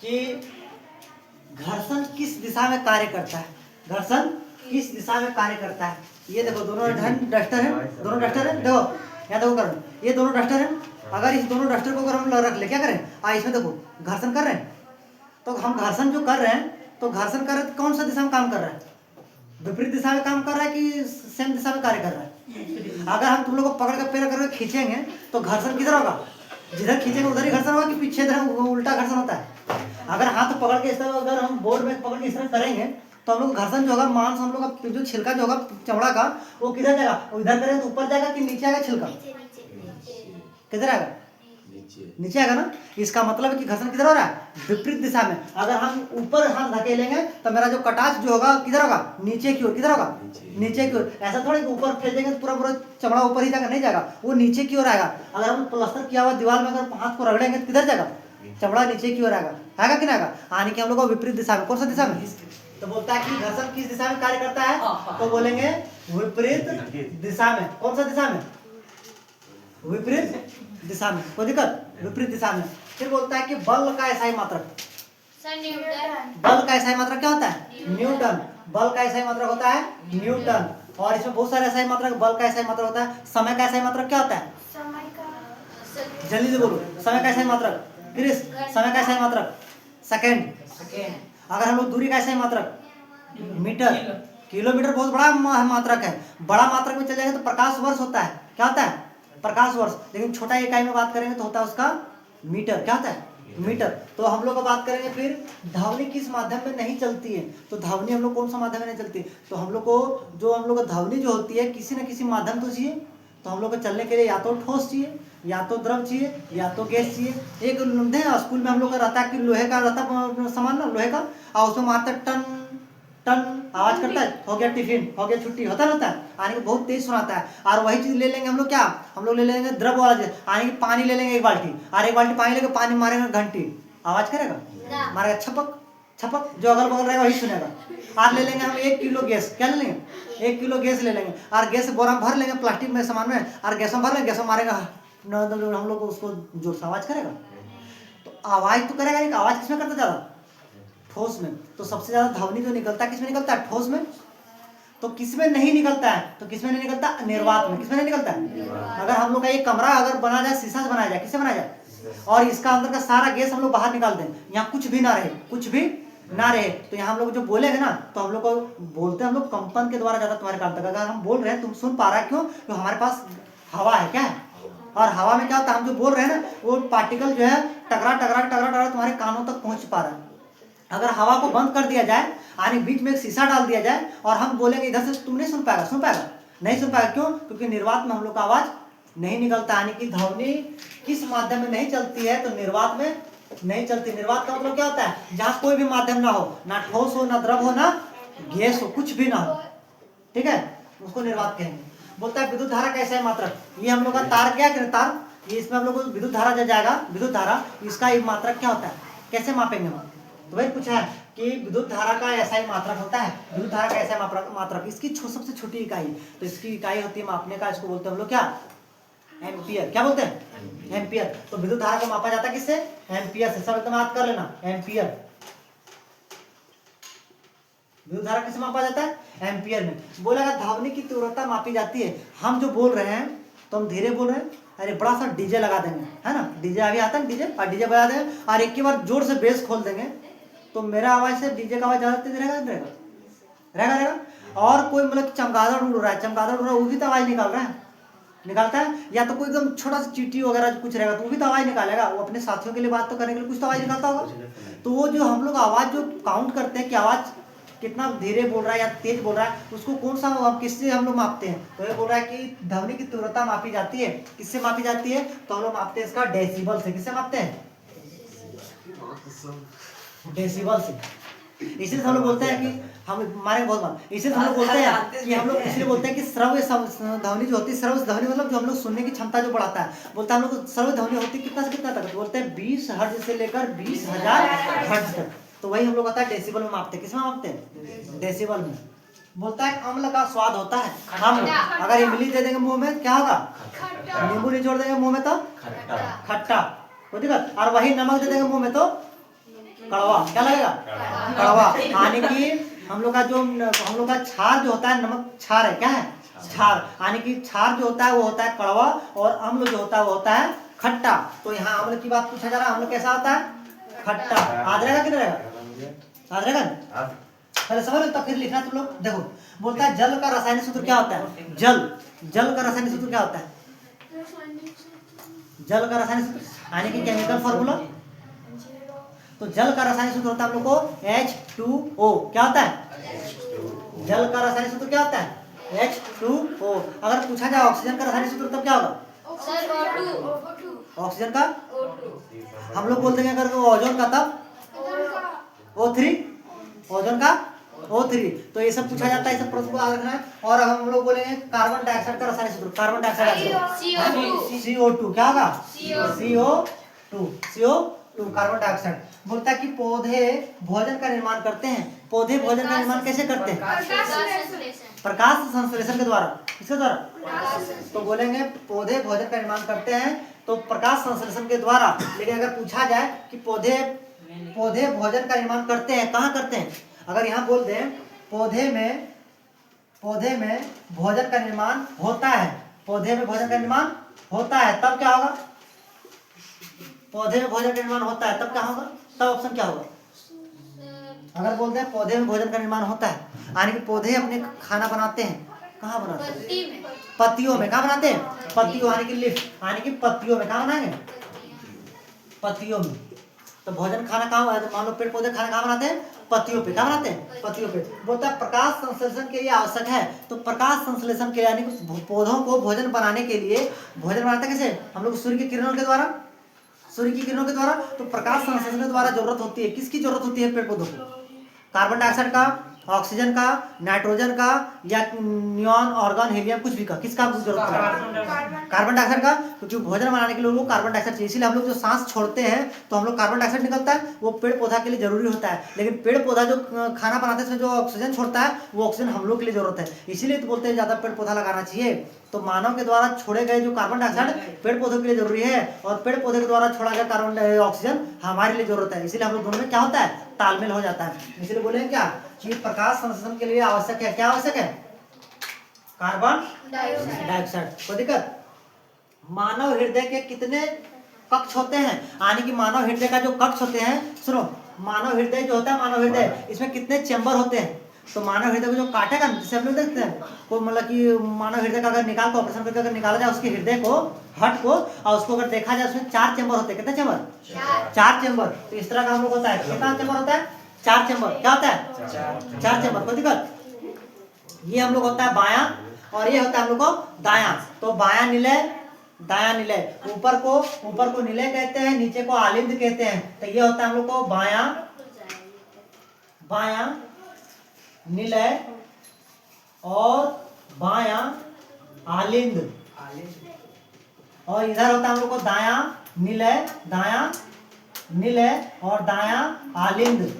कि घर्षण किस दिशा में कार्य करता है। घर्षण किस दिशा में कार्य करता है। ये देखो दोनों डस्टर है, दोनों डस्टर है, देखो यहाँ देखो करो, ये दोनों डस्टर है। अगर इस दोनों डस्टर को अगर हम रख ले, क्या करें, इसमें देखो घर्षण कर रहे हैं। तो हम घर्षण जो कर रहे हैं, तो घर्षण कर रहे हैं तो कौन सा दिशा में काम कर रहा है, विपरीत दिशा में काम कर रहा है कि सेम दिशा में कार्य कर रहा है। अगर हम तुम लोग को पकड़ कर पैर करके खींचेंगे तो घर्षण किधर होगा, जिधर खींचेंगे उधर ही घर्षण होगा कि पीछे उल्टा घर्षण होता है। अगर हाथ पकड़ के इस तरह अगर हम बोर्ड में पकड़ के इस तरह करेंगे तो हम लोग घर्षण जो होगा, मांस हम लोग का जो छिलका जो होगा चमड़ा का, वो किधर जाएगा, वो इधर करेंगे तो ऊपर जाएगा कि नीचे आएगा, छिलका किधर आएगा, नीचे आएगा ना। इसका मतलब है कि घर्षण किधर हो रहा है, विपरीत दिशा में। अगर हम ऊपर हाथ धकेलेंगे तो मेरा जो कटाच जो होगा किधर होगा, नीचे की ओर, किधर होगा, नीचे की ओर। ऐसा थोड़ा कि ऊपर फेंकेंगे तो पूरा पूरा चमड़ा ऊपर ही जाएगा, नहीं जाएगा, वो नीचे की ओर आएगा। अगर हम प्लास्टर किया हुआ दीवार में अगर हाथ को रगड़ेंगे तो किधर जाएगा, चमड़ा नीचे की ओर आएगा, आएगा कि नहीं आएगा, आने के हम लोग को विपरीत दिशा में। कौन सा दिशा में, तो बोलता है कि घर्षण किस दिशा में कार्य करता है, तो बोलेंगे विपरीत दिशा में। कौन सा दिशा में, विपरीत दिशा में, कोई दिक्कत, विपरीत दिशा में। फिर बोलता है कि बल का एसआई मात्रक, बल का एसआई मात्रक क्या होता है, न्यूटन। बल का एसआई मात्रक होता है न्यूटन। और इसमें बहुत सारे एसआई मात्रक, बल का एसआई मात्रक होता है। समय का एसआई मात्रक क्या होता है, जल्दी से बोलो, समय का एसआई मात्रक, क्रिस, समय का एसआई मात्रक सेकंड। अगर हम लोग दूरी का एसआई मात्रक मीटर, किलोमीटर बहुत बड़ा मात्रक है। बड़ा मात्रक में चले जाएंगे तो प्रकाश वर्ष होता है, क्या होता है, प्रकाश वर्ष। लेकिन छोटा इकाई में बात करेंगे तो होता है उसका मीटर, क्या होता है, मीटर। तो हम लोग का बात करेंगे फिर ध्वनि किस माध्यम में नहीं चलती है, तो ध्वनि हम लोग कौन सा माध्यम में नहीं चलती है, तो हम लोग को जो हम लोग का ध्वनि जो होती है किसी न किसी माध्यम तो चाहिए। तो हम लोग को चलने के लिए या तो ठोस चाहिए, या तो द्रव चाहिए, या तो गैस चाहिए। एक स्कूल में हम लोग का रहता है कि लोहे का रहता है सामान ना, लोहे का, और उसमें मारते टन टन आवाज करता है, हो गया टिफिन, हो गया छुट्टी, होता रहता है, आने को बहुत तेज सुनाता है। और वही चीज ले लेंगे हम लोग, क्या हम लोग ले लेंगे द्रव वाला चीज, आने की पानी ले लेंगे एक बाल्टी, और एक बाल्टी पानी लेके पानी मारेंगे घंटी, आवाज करेगा, मारेगा छपक छपक, जो अगल बगल रहेगा वही सुनेगा। और ले लेंगे हम 1 किलो गैस, क्या ले लेंगे, 1 किलो गैस ले लेंगे, और गैस बोरा भर लेंगे प्लास्टिक में सामान में, और गैस में भर लेंगे, गैस में मारेगा, हम लोग उसको जोर से आवाज करेगा। तो आवाज तो करेगा, एक आवाज किसमें करता ज्यादा, ठोस में। तो सबसे ज्यादा ध्वनि जो निकलता है किसमें निकलता है, ठोस में। तो किसमें नहीं निकलता है, तो किसमें नहीं निकलता, निर्वात में। किसमें नहीं निकलता है, अगर हम लोग का ये कमरा अगर बना जाए, शीशा से बनाया जाए, किससे बनाया जाए, और इसका अंदर का सारा गैस हम लोग बाहर निकाल दें, यहाँ कुछ भी ना रहे, कुछ भी ना रहे, तो यहाँ हम लोग जो बोलेंगे ना, तो हम लोग को बोलते हैं हम लोग कंपन के द्वारा ज्यादा तुम्हारे काम तक। अगर हम बोल रहे हैं तुम सुन पा रहा है, क्यों, तो हमारे पास हवा है, क्या है, और हवा में क्या होता है, हम जो बोल रहे हैं ना वो पार्टिकल जो है टकरा टकरा टकरा टकरा तुम्हारे कानों तक पहुंच पा रहा है। अगर हवा को बंद कर दिया जाए, यानी बीच में एक शीशा डाल दिया जाए, और हम बोलेंगे इधर से, तुम नहीं सुन पाएगा, सुन पाएगा, नहीं सुन पाएगा, क्यों, क्योंकि निर्वात में हम लोग का आवाज नहीं निकलता। यानी कि ध्वनि किस माध्यम में नहीं चलती है, तो निर्वात में नहीं चलती। निर्वात का मतलब क्या होता है, जहाँ कोई भी माध्यम ना हो, ना ठोस हो, ना द्रव हो, ना गैस हो, कुछ भी ना हो, ठीक है, उसको निर्वात कहेंगे। बोलता है विद्युत धारा कैसा है मात्रक, ये हम लोग का तार, क्या है तार, ये इसमें हम लोग को विद्युत धारा जो जाएगा, विद्युत धारा, इसका एक मात्रक क्या होता है, कैसे मापेंगे हम। तो वही पूछा है कि विद्युत धारा का ऐसा ही मात्रक होता है, विद्युत धारा का ऐसा मात्रक, इसकी सबसे छोटी इकाई, तो इसकी इकाई होती है मापने का, इसको बोलते हैं हम लोग क्या, एम्पियर। क्या बोलते हैं, एम्पियर। तो विद्युत धारा को मापा जाता है किससे, एम्पियर से। सब एकदम याद कर लेना, एम्पियर। विद्युत धारा किससे मापा जाता है, एम्पियर में। बोलेगा ध्वनि की तीव्रता मापी जाती है, हम जो बोल रहे हैं तो हम धीरे बोल रहे हैं, अरे बड़ा सा डीजे लगा देंगे, है ना, डीजे अभी आता है डीजे, और डीजे बजा देंगे, और एक ही बार जोर से बेस खोल देंगे, तो मेरा आवाज से डीजे का आवाज ज्यादा तेज रहेगा, रहेगा रहेगा। और कोई मतलब चमगादड़ उड़ रहा है, चमगादड़ उड़ रहा है, वो भी तो आवाज निकाल रहा है, निकालता है। या तो कोई एकदम छोटा सा चींटी वगैरह कुछ रहेगा तो वो भी तो आवाज निकालेगा, वो अपने साथियों के लिए बात तो करने के लिए कुछ तो आवाज निकालता होगा। तो वो जो हम लोग आवाज जो काउंट करते हैं कि आवाज कितना धीरे बोल रहा है या तेज बोल रहा है, उसको कौन सा किससे हम लोग मापते हैं, तो ये बोल रहा है कि ध्वनि की तीव्रता मापी जाती है, किससे मापी जाती है, तो हम लोग मापते हैं इसका डेसिबल से। किससे मापते हैं, डेसिबल से। इसीलिए हम लोग बोलते हैं कि हम मारे बहुत बार, इसीलिए हम लोग बोलते हैं कि हम लोग इसलिए बोलते हैं कि श्रव्य ध्वनि जो होती है, श्रव्य ध्वनि मतलब जो हम लोग सुनने की क्षमता जो बढ़ाता है, बोलते हैं हम लोग श्रव्य ध्वनि होती है कितना से कितना तक, बोलते हैं 20 हर्ट्ज से लेकर 20,000 हर्ट्ज तक। तो वही हम लोग आता है डेसिबल में मापते हैं। किसमें मापते हैं, डेसिबल में। बोलता है अम्ल का स्वाद होता है, अम्ल। अगर इमली दे देंगे मुंह में क्या होगा, नींबू निचोड़ देंगे मुंह में तो खट्टा, कोई दिक्कत। और वही नमक दे देंगे मुंह में तो कड़वा, क्या लगेगा? कड़वा। यानी कि हम लोग का क्षार जो होता है, नमक क्षार है, क्या है? क्षार। यानी कि क्षार जो होता है वो होता है कड़वा, और अम्ल जो होता है वो होता है खट्टा। तो यहाँ अम्ल की बात पूछा जा रहा है, अम्ल कैसा होता है? खट्टा। याद रहेगा कि नहीं रहेगा? याद रहेगा? पहले समझ लो तब फिर लिखना तुम लोग। देखो बोलता है जल का रासायनिक सूत्र क्या होता है? जल का रासायनिक सूत्र क्या होता है? जल का रासायनिक सूत्र यानी कि केमिकल फॉर्मूला। तो जल का रासायनिक सूत्र होता है हम लोग को H2O। क्या होता है? जल का रासायनिक सूत्र क्या होता है? H2O। अगर पूछा जाए ऑक्सीजन का रासायनिक सूत्र तब क्या होगा? ऑक्सीजन का हम लोग बोलते हैं अगर ओजोन का तब O3, ओजोन का O3। तो ये सब पूछा जाता है, सब प्रश्न को याद रखना है। और हम लोग बोलेंगे कार्बन डाइऑक्साइड का रासायनिक सूत्र, कार्बन डाइऑक्साइड CO2। क्या होगा? CO2 carbon dioxide. बोलता है कि पौधे भोजन का निर्माण करते हैं। पौधे भोजन का निर्माण कैसे करते हैं? प्रकाश संश्लेषण के द्वारा। किसके द्वारा? तो बोलेंगे पौधे भोजन का निर्माण करते हैं तो प्रकाश संश्लेषण के द्वारा। लेकिन अगर पूछा जाए कि पौधे भोजन का निर्माण करते हैं, कहाँ करते हैं? अगर यहाँ बोल दें पौधे में भोजन का निर्माण होता है, पौधे में भोजन का निर्माण होता है, तब क्या होगा? पौधे में भोजन का निर्माण होता है तब क्या होगा? तब ऑप्शन क्या होगा? अगर बोलते हैं पौधे में भोजन का निर्माण होता है, यानी कि पौधे अपने खाना बनाते हैं, कहाँ बनाते हैं? पत्तियों में। कहाँ बनाते हैं? पत्तियों, यानी कि लीफ, यानी कि पत्तियों में। कहाँ बनाएंगे? पत्तियों में। तो भोजन खाना कहाँ, मान लो पेड़ पौधे खाना कहाँ बनाते हैं? पत्तियों पे। कहाँ बनाते हैं? पत्तियों पे। बोलता है प्रकाश संश्लेषण के लिए आवश्यक है। तो प्रकाश संश्लेषण के यानी कि पौधों को भोजन बनाने के लिए, भोजन बनाते कैसे? हम लोग सूर्य की किरणों के द्वारा, तो प्रकाश संश्लेषण के द्वारा जरूरत होती है। किसकी जरूरत होती है पेड़ पौधों को? कार्बन डाइऑक्साइड का, ऑक्सीजन का, नाइट्रोजन का, या नियॉन, ऑर्गन, हीलियम, कुछ भी का। किसका जरूरत है? कार्बन डाइऑक्साइड का। क्योंकि भोजन बनाने के लिए लोगों को कार्बन डाइऑक्साइड चाहिए, इसीलिए हम लोग जो सांस छोड़ते हैं तो हम लोग कार्बन डाइऑक्साइड निकलता है, वो पेड़ पौधा के लिए जरूरी होता है। लेकिन पेड़ पौधा जो खाना बनाते हैं जो ऑक्सीजन छोड़ता है, वो ऑक्सीजन हम लोग के लिए जरूरत है। इसीलिए तो बोलते हैं ज्यादा पेड़ पौधा लगाना चाहिए। तो मानव के द्वारा छोड़े गए जो कार्बन डाइऑक्साइड पेड़ पौधों के लिए जरूरी है, और पेड़ पौधे के द्वारा छोड़ा गया कार्बन ऑक्सीजन हमारे लिए जरूरत है। इसीलिए हम लोग दोनों में क्या होता है? तालमेल हो जाता है। इसलिए बोले क्या कि प्रकाश संश्लेषण के लिए आवश्यक है, क्या आवश्यक है? Carbon dioxide. कोई दिक्कत? मानव हृदय के कितने कक्ष होते हैं? यानी कि मानव हृदय का जो कक्ष होते हैं, सुनो, मानव हृदय जो होता है, मानव हृदय, इसमें कितने चैम्बर होते हैं? तो मानव हृदय को जो काटेगा, जैसे हम लोग देखते हैं कोई, मतलब कि मानव हृदय का अगर निकाल को ऑपरेशन करके अगर निकाला जाए उसके हृदय को, हट को, और उसको अगर देखा जाए उसमें 4 चैम्बर होते हैं। कितने चैम्बर? 4 चैम्बर। तो इस तरह का हम लोग होता है। कितना चैम्बर होता है? 4 चैम्बर। क्या होता है? 4 चैम्बर। कोई दिक्कत? ये हम लोग होता है बायां, और ये होता है हम लोग को दायां। तो बायां निलय, दायां निलय। ऊपर को निलय कहते हैं, नीचे को आलिंद कहते हैं। तो ये होता है हम लोग को बायां निलय और बायां आलिंद, और इधर होता है हम लोग को दायां निलय और दायां आलिंद।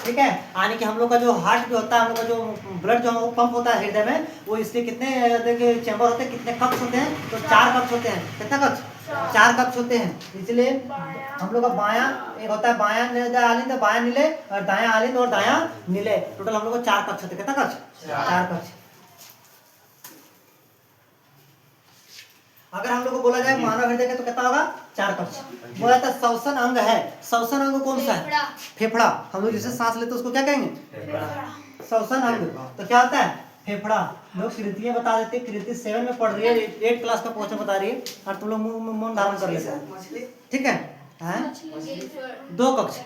ठीक है? यानी कि हम लोग का जो हार्ट जो होता है, हम लोग का जो ब्लड जो पंप होता है हृदय में, वो इसके कितने चैम्बर होते हैं, कितने कक्ष होते हैं? तो 4 कक्ष होते हैं। कितना कक्ष? 4 कक्ष होते हैं। इसलिए हम लोग का बायां एक होता है बायां आलिंद, बायां निलय, और दायां आलिंद और दायां निलय। टोटल हम लोग को 4 कक्ष होते हैं। कितना कक्ष? 4 कक्ष। अगर हम लोग को बोला जाए मानव हृदय का तो कितना होगा? 4 कक्ष। बोला था श्वसन अंग है। श्वसन अंग कौन सा है? फेफड़ा। हम लोग जिसे सांस लेते उसको क्या कहेंगे? श्वसन अंग। तो क्या होता है? फेफड़ा। लोग कृतियां बता देते, कृति 7 में पढ़ रही है, 8 क्लास का क्वेश्चन बता रही है, और तुम लोग मुंह धारण कर लेते हैं। ठीक है? 2 कक्ष।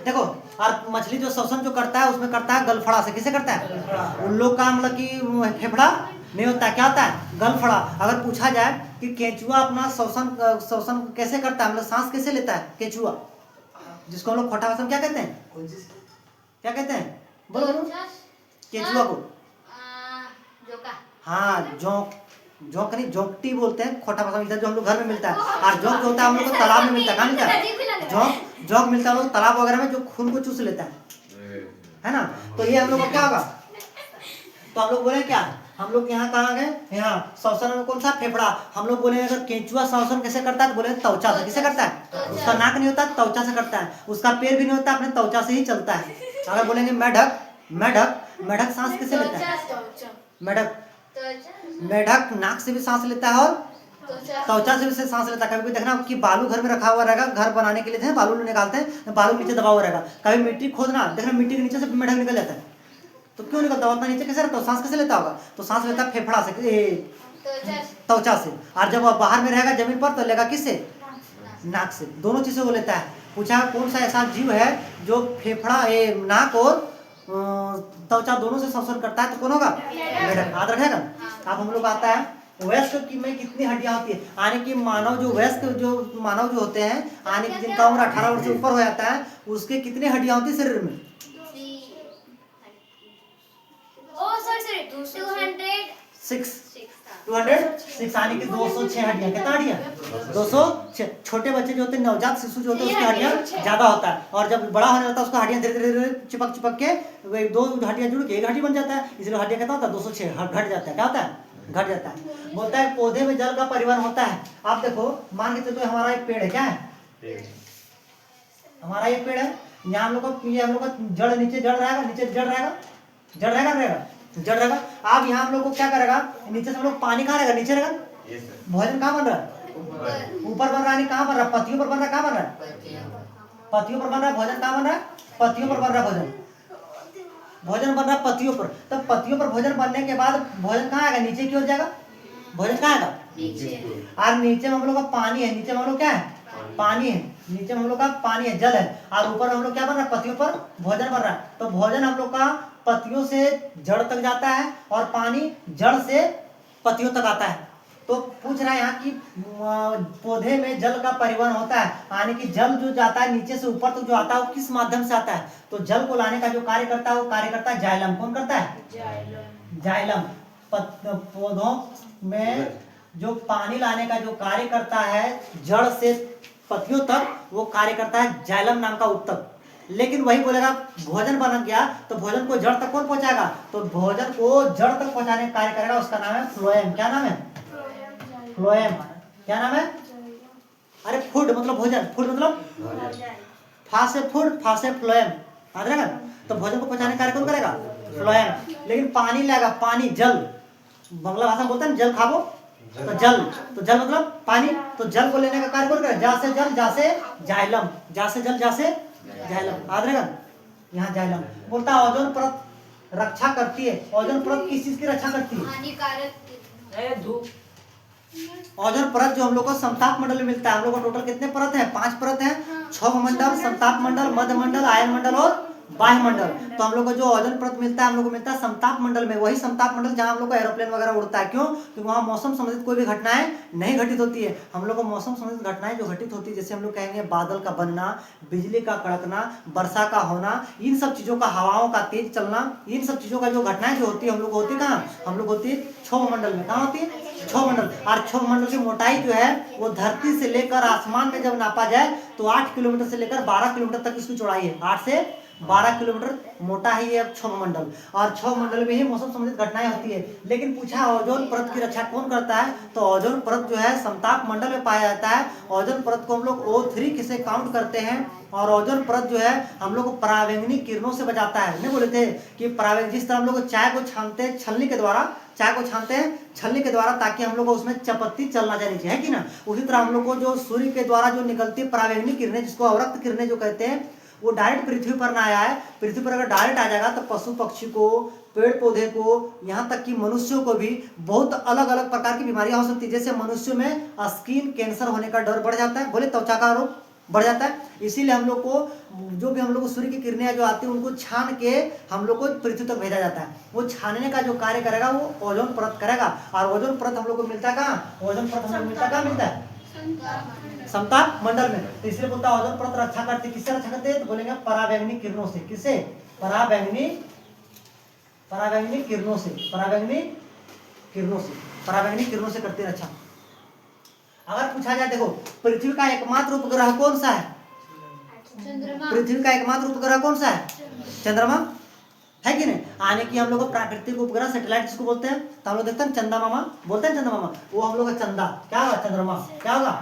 देखो, और मछली जो श्वसन जो करता है उसमें करता है गलफड़ा से। किसे करता है? उन लोग का मतलब कि फेफड़ा नहीं होता, क्या होता है? गलफड़ा। अगर पूछा जाए कि केंचुआ अपना श्वसन कैसे करता है, मतलब सांस कैसे लेता है केंचुआ, जिसको हम लोग खोटा भाषा में क्या कहते हैं? क्या कहते हैं? बोलो केंचुआ को। हाँ, जोंक नहीं, जोंकटी बोलते हैं खोटा भाषा में। इधर जो हम लोग घर में मिलता है, और जोंक जो होता है हम लोग को तालाब में मिलता है। कहाँ मिलता है? जोंक मिलता है हम लोग तालाब वगैरह में, जो खून को चूस लेता है ना। तो ये हम लोग को क्या होगा? तो हम लोग बोले क्या हम लोग यहाँ कहाँ गए, यहाँ श्वसन में कौन सा, फेफड़ा। हम लोग बोले अगर केंचुआ श्वसन कैसे करता है तो बोले त्वचा से। किसे करता है, उसका नाक नहीं होता, त्वचा से करता है। उसका पैर भी नहीं होता, अपने त्वचा से ही चलता है। अगर बोलेंगे मेढक, मेढक, मेढक सांस कैसे लेता है, मेढक, मेढक नाक से भी सांस लेता है और त्वचा से भी सांस लेता है। कभी भी देखना कि बालू घर में रखा हुआ रहेगा, घर बनाने के लिए बालू निकालते हैं, बालू नीचे दबा हुआ रहेगा। कभी मिट्टी खोदना, देखना मिट्टी के नीचे से मेढक निकल जाता है। तो क्यों निकलता है, उतना नीचे कैसे रहता है, सांस कैसे लेता होगा, तो सांस लेता है फेफड़ा से, त्वचा से। और जब बाहर में रहेगा जमीन पर तो लेगा किससे, नाक से। दोनों चीजें वो लेता है। पूछा कौन सा ऐसा जीव है जो फेफड़ा, नाक और त्वचा दोनों से श्वसन करता है, तो कौन होगा, मेढक। याद रखेगा। अब हम लोग आता है वयस्क की में कितनी हड्डियां होती है, यानी कि मानव जो वयस्क जो मानव जो होते हैं, यानी कि जिनका उम्र 18 वर्ष से ऊपर हो जाता है, उसके कितनी हड्डियां होती है शरीर में, 206, यानी कि 206 हड्डियां। कितना हड्डियां, 206। छोटे बच्चे जो होते हैं, नवजात शिशु जो होते हैं, उसकी हड्डियां ज्यादा होता है, और जब बड़ा होने लगता है उसका हड्डियां धीरे धीरे चिपक चिपक के दो हड्डियां जुड़ के एक हड्डी बन जाता है, इसलिए हड्डियां कितना होता है, 206 घट जाता है। क्या होता है, घट जाता है। बोलता है पौधे में जल का परिवहन होता है। आप देखो, मान के चलो हमारा एक पेड़ है, क्या है, हमारा एक पेड़ है, यहाँ हम लोग को, ये हम लोग का जड़ नीचे जड़ रहेगा, नीचे जड़ रहेगा, जड़ रहेगा, रहेगा जड़ रहेगा। अब यहाँ हम लोग को क्या करेगा, नीचे से हम लोग पानी कहाँ रहेगा, नीचे रहेगा। भोजन कहाँ बन रहा है, ऊपर बन रहा है, कहाँ बन रहा है, पत्तियों पर बन रहा है, कहाँ बन रहा है, पत्तियों पर बन रहा है। भोजन कहाँ बन रहा है, पत्तियों पर बन रहा है भोजन, भोजन बन रहा है पत्तियों पर। तब पत्तियों पर भोजन बनने के बाद भोजन कहाँ आएगा, नीचे की ओर जाएगा, भोजन कहाँ आएगा, और नीचे में हम लोग का पानी है, नीचे में हम लोग क्या है, पानी है, नीचे में हम लोग का पानी है, जल है, और ऊपर हम लोग क्या बन रहा है, पत्तियों पर भोजन बन रहा है। तो भोजन हम लोग का पत्तियों से जड़ तक जाता है, और पानी जड़ से पत्तियों तक आता है। तो पूछ रहा है यहाँ कि पौधे में जल का परिवहन होता है, यानी कि जल जो जाता है नीचे से ऊपर तक जो आता है वो किस माध्यम से आता है, तो जल को लाने का जो कार्य करता है वो कार्य करता है जाइलम। कौन करता है, जाइलम। पौधों में जो पानी लाने का जो कार्य करता है जड़ से पत्तियों तक, वो कार्य करता है जाइलम नाम का ऊतक। लेकिन वही बोलेगा भोजन बन गया तो भोजन को जड़ तक कौन पहुंचाएगा, तो भोजन को जड़ तक पहुंचाने का कार्य करेगा, उसका नाम है फ्लोएम। क्या नाम है, फ्लोएम। क्या नाम है, अरे फूड मतलब भोजन, फूड मतलब फा से फूड, फा से फ्लोएम, याद रहेगा। तो भोजन को पहुंचाने का कार्य कौन करेगा, फ्लोएम। लेकिन पानी लाएगा, पानी, जल, बांग्ला भाषा में बोलते हैं जल खाबो, तो जल, तो जल मतलब पानी, तो जल को लेने का कार्य कौन करेगा, जा से जल, जा से जाइलम, जा से जल, जा से जाइलम। याद रहेगा। यहाँ जाइलम बोलता है ओजोन परत रक्षा करती है। ओजोन परत किस चीज की रक्षा करती है, हानिकारक धूप। ओजोन परत जो हम लोग को समताप मंडल में मिलता है, हम लोग को टोटल कितने परत है, 5 परत है, क्षोभ मंडल, समताप मंडल, मध्य मंडल, आयन मंडल और बाह्य मंडल। तो हम लोग को जो ओजोन परत मिलता है, हम लोग को मिलता है समताप मंडल में। वही समताप मंडल जहाँ हम लोग को एरोप्लेन वगैरह उड़ता है। क्यों, क्योंकि वहाँ मौसम संबंधित कोई भी घटनाएं नहीं घटित होती है। हम लोग को मौसम संबंधित घटनाएं जो घटित होती है, जैसे हम लोग कहेंगे बादल का बनना, बिजली का कड़कना, वर्षा का होना, इन सब चीजों का, हवाओं का तेज चलना, इन सब चीजों का जो घटनाएं जो होती है हम लोग होती है कहाँ, हम लोग होती है क्षोभ मंडल में। कहाँ होती है, क्षोभ मंडल। और क्षोभ मंडल की मोटाई जो है वो धरती से लेकर आसमान में जब नापा जाए तो 8 किलोमीटर से लेकर 12 किलोमीटर तक इसकी चौड़ाई है। 8 से 12 किलोमीटर मोटा ही है क्षोभ मंडल, और क्षोभ मंडल में ही मौसम संबंधित घटनाएं होती है। लेकिन पूछा ओजोन परत की रक्षा कौन करता है, तो ओजोन परत जो है समताप मंडल में पाया जाता है। ओजोन परत को हम लोग O3 किसे काउंट करते हैं, और ओजोन परत जो है हम लोग को परावैंगनी किरणों से बचाता है। नहीं बोले थे कि परावैंगनी, जिस तरह हम लोग चाय को छानते हैं छलनी के द्वारा, चाय को छानते हैं छलनी के द्वारा ताकि हम लोग को उसमें चपत्ती चलना जानी चाहिए, है कि ना। उसी तरह हम लोग को जो सूर्य के द्वारा जो निकलती परावैंगनी किरणें, जिसको अवरक्त किरणें जो कहते हैं, वो डायरेक्ट पृथ्वी पर ना आया है। पृथ्वी पर अगर डायरेक्ट आ जाएगा तो पशु पक्षी को, पेड़ पौधे को, यहाँ तक कि मनुष्यों को भी बहुत अलग अलग प्रकार की बीमारियां हो सकती है। जैसे मनुष्यों में स्किन कैंसर होने का डर बढ़ जाता है, बोले त्वचा का रोग बढ़ जाता है। इसीलिए हम लोग को जो भी हम लोग को सूर्य की किरणें जो आती है उनको छान के हम लोग को पृथ्वी तक भेजा जाता है। वो छानने का जो कार्य करेगा वो ओजोन परत करेगा। और ओजोन परत हम लोग को मिलता है कहाँ, ओजोन परत हम लोग मिलता है कहाँ, मिलता है समताप मंडल में। तो इसलिए बोलता है ओजोन परत रक्षा करती है। किससे रक्षा करते हैं, तो बोलेंगे परावैंगनी किरणों से। किससे, परावैंगनी किरणों से, परावैंगनी किरणों से, परावैंगनी किरणों से करती है रक्षा। अगर पूछा जाए, देखो पृथ्वी का एकमात्र उपग्रह कौन सा है, चंद्रमा। पृथ्वी का एकमात्र उपग्रह कौन सा है, चंद्रमा है कि नहीं। आने की हम लोग को प्राकृतिक उपग्रह सैटेलाइट जिसको बोलते हैं, तो हम लोग देखते हैं चंदा मामा, बोलते हैं चंदा मामा, वो हम लोग का चंदा क्या होगा, चंद्रमा क्या होगा,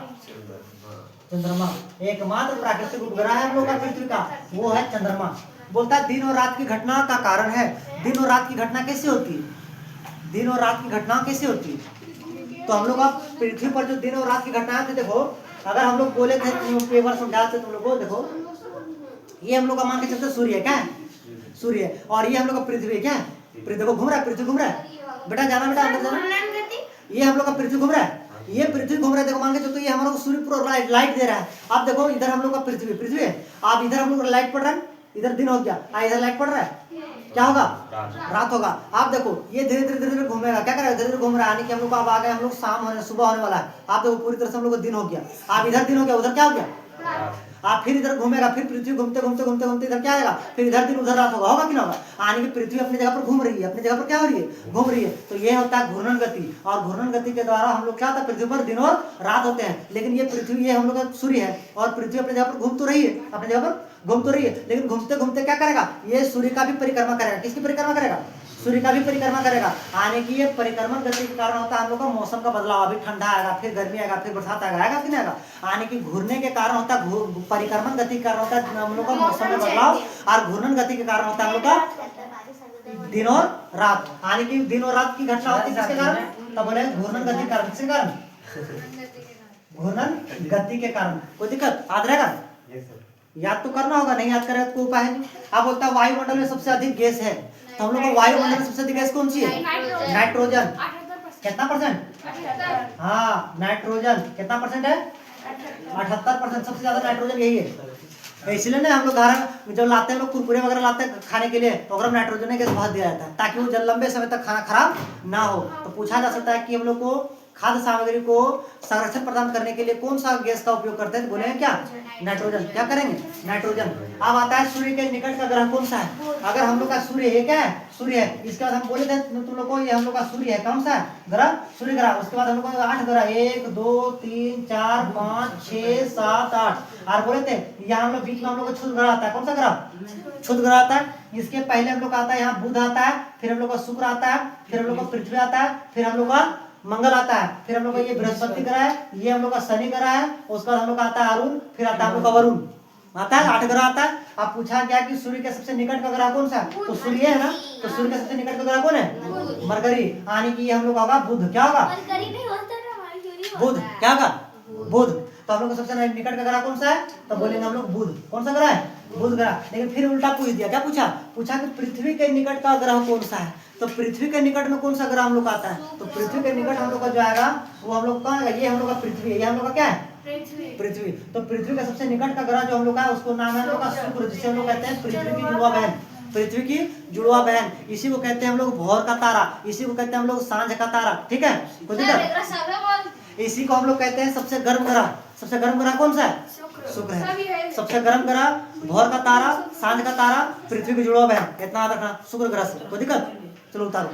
चंद्रमा। एकमात्र प्राकृतिक उपग्रह है हम लोग का पृथ्वी का, वो है चंद्रमा। बोलता है दिन और रात की घटना का कारण है। दिन और रात की घटना कैसे होती है, दिन और रात की घटना कैसे होती है। तो हम लोग का पृथ्वी पर जो दिन और रात की घटनाएं थी, देखो अगर हम लोग बोले थे पेपर समझा थे तुम लोग को, देखो ये हम लोग का मान के चलते सूर्य है, क्या है सूर्य है, और ये हम लोग का पृथ्वी है, क्या है पृथ्वी को घूम रहा है, पृथ्वी घूम रहा है, बेटा जाना बेटा अंदर जाना। ये हम लोग का पृथ्वी घूम रहा है, ये पृथ्वी घूम रहा है, देखो मान के चलते ये हमारा सूर्य पूरा लाइट दे रहा है। आप देखो इधर हम लोग का पृथ्वी है, आप इधर हम लोग का लाइट पड़ रहा है, इधर दिन हो गया, इधर लाइट पड़ रहा है, क्या होगा रात होगा। आप देखो ये धीरे धीरे घूमेगा, क्या करेगा, धीरे धीरे घूम रहा है, यानी कि हम लोग अब आ गए, हम लोग शाम होने सुबह होने वाला है। आप देखो पूरी तरह से हम लोग को दिन हो गया, आप इधर दिन हो गया, उधर क्या हो गया, आप फिर इधर घूमेगा, फिर पृथ्वी घूमते घूमते घूमते घूमते इधर क्या आएगा, फिर इधर दिन उधर रात होगा, होगा कि ना होगा। यानी कि पृथ्वी अपनी जगह पर घूम रही है, अपनी जगह पर क्या हो रही है, घूम रही है। तो ये होता है घूर्णन गति, और घूर्णन गति के द्वारा हम लोग क्या होता है, पृथ्वी पर दिन और रात होते हैं। लेकिन ये पृथ्वी, ये हम लोग का सूर्य है, और पृथ्वी अपनी जगह पर घूम तो रही है, अपनी जगह पर घूम तो रही है, लेकिन घूमते घूमते क्या करेगा, ये सूर्य का भी परिक्रमा करेगा। किसकी परिक्रमा करेगा, सूर्य का भी परिक्रमा करेगा। आने की ये परिक्रमण गति के कारण होता है हम लोग का मौसम का बदलाव, अभी ठंडा आएगा, फिर गर्मी आएगा, फिर बरसात आएगा कि नहीं आएगा। आने की घूरने के कारण होता है, परिक्रमण गति के कारण होता है हम लोग का मौसम में बदलाव, और घूर्णन गति के कारण होता है हम लोग का दिन और रात। आने की दिन और रात की घटना होती है किसके कारण, तब बोले घूर्णन गति के कारण। किसके कारण, घूर्णन गति के कारण। कोई दिक्कत याद रहेगा, याद तो करना होगा, नहीं याद करेगा तो उपाय है। आप बोलता है वायुमंडल में सबसे अधिक गैस है, तो हम लोग को वायुमंडल में सबसे अधिक गैस कौन सी है, नाइट्रोजन। कितना परसेंट, हाँ नाइट्रोजन कितना परसेंट है, 78%। सबसे ज्यादा नाइट्रोजन यही है। इसलिए ना हम लोग घर जब लाते हैं, लोग कुरकुरे वगैरह लाते हैं खाने के लिए, तो अगर नाइट्रोजन गैस बहुत दिया जाता है, ताकि वो जल लंबे समय तक खाना खराब ना हो। तो पूछा जा सकता है कि हम लोग को खाद्य सामग्री को संरक्षण प्रदान करने के लिए कौन सा गैस का उपयोग करते हैं, तो बोलेंगे क्या, नाइट्रोजन। क्या करेंगे, नाइट्रोजन। अब आता है सूर्य के निकट का ग्रह कौन सा है। अगर हम लोग का सूर्य है, क्या है सूर्य है, इसके बाद हम बोले थे तुम लोग को ये हम लोग का सूर्य है, कौन सा है ग्रह, सूर्य ग्रह। उसके बाद हम लोग को 8 ग्रह, 1 2 3 4 5 6 7 8, और बोले थे यहाँ हम लोग बीच में हम लोग का क्षुद्र ग्रह आता है, कौन सा ग्रह, क्षुद्र ग्रह आता है। इसके पहले हम लोग का आता है यहाँ बुध आता है, फिर हम लोग का शुक्र आता है, फिर हम लोग का पृथ्वी आता है, फिर हम लोग का मंगल आता है, फिर हम लोग का ये बृहस्पति ग्रह है, ये हम लोग का शनि ग्रह है, उसके बाद हम लोग का आता है अरुण, फिर आता है हम लोग का वरुण, आता है 8 ग्रह आता है। अब पूछा क्या कि सूर्य के सबसे निकट का ग्रह कौन सा है, तो सूर्य है ना, तो सूर्य के सबसे निकट का ग्रह कौन है, मरकरी। यानी कि हम लोग होगा बुध, क्या होगा, बुध, क्या होगा, बुध। तो हम लोग का सबसे निकट का ग्रह कौन सा है, तो बोलेंगे हम लोग बुध। कौन सा ग्रह है, बुध ग्रह। लेकिन फिर उल्टा पूछ दिया, क्या पूछा, पूछा कि पृथ्वी के निकट का ग्रह कौन सा है। तो पृथ्वी के निकट में कौन सा ग्रह हम लोग का आता है, तो पृथ्वी के निकट हम लोग का जो आएगा वो हम लोग कौन है, ये हम लोग का पृथ्वी है, ये हम लोग का क्या है, पृथ्वी। तो पृथ्वी का सबसे निकट का ग्रह जो हम लोग का है उसको नाम है हम लोग का शुक्र, जिसे हम लोग कहते हैं पृथ्वी की जुड़वा बहन, पृथ्वी की जुड़वा बहन। इसी को कहते हैं हम लोग भोर का तारा, इसी को कहते हैं हम लोग सांझ का तारा, ठीक है। इसी को हम लोग कहते हैं सबसे गर्म ग्रह। सबसे गर्म ग्रह कौन सा है, शुक्र है। सबसे गर्म ग्रह भोर का तारा, सांझ का तारा, पृथ्वी की जुड़वा बहन। इतना याद रखना शुक्र ग्रह से। कोई दिक्कत, चलो उतारो।